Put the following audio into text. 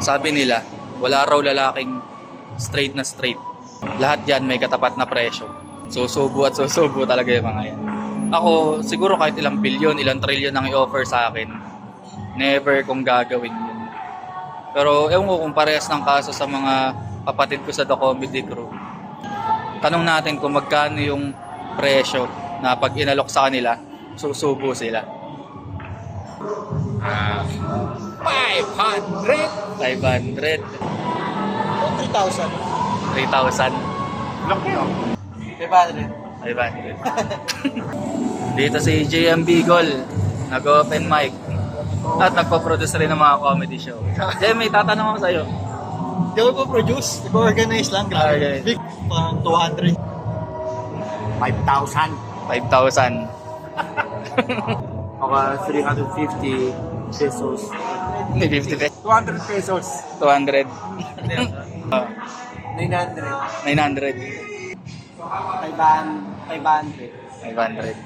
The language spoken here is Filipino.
Sabi nila, wala raw lalaking straight na straight. Lahat yan may katapat na presyo. Susubo at susubo talaga yung mga yan. Ako, siguro kahit ilang bilyon, ilang trilyon ang i-offer sa akin, never kong gagawin yun. Pero ewan ko kung parehas ng kaso sa mga kapatid ko sa The Comedy Crew. Tanong natin kung magkano yung presyo na pag inalok sa kanila, susubo sila. 500. 500, 3,000. 3,000, Laki oh. 500. 500. Dito si JM Bigol, nag-open mic at nagpo-produce rin ng mga comedy show. JM, may tatanong ako sa'yo. Hindi ako po-produce. Nag-organize lang. Grabe. Okay. Big. 200. 5,000. 5,000. Mga 350 pesos. May 50 pesos. 200 pesos. 200. 900. 900. 500. 500.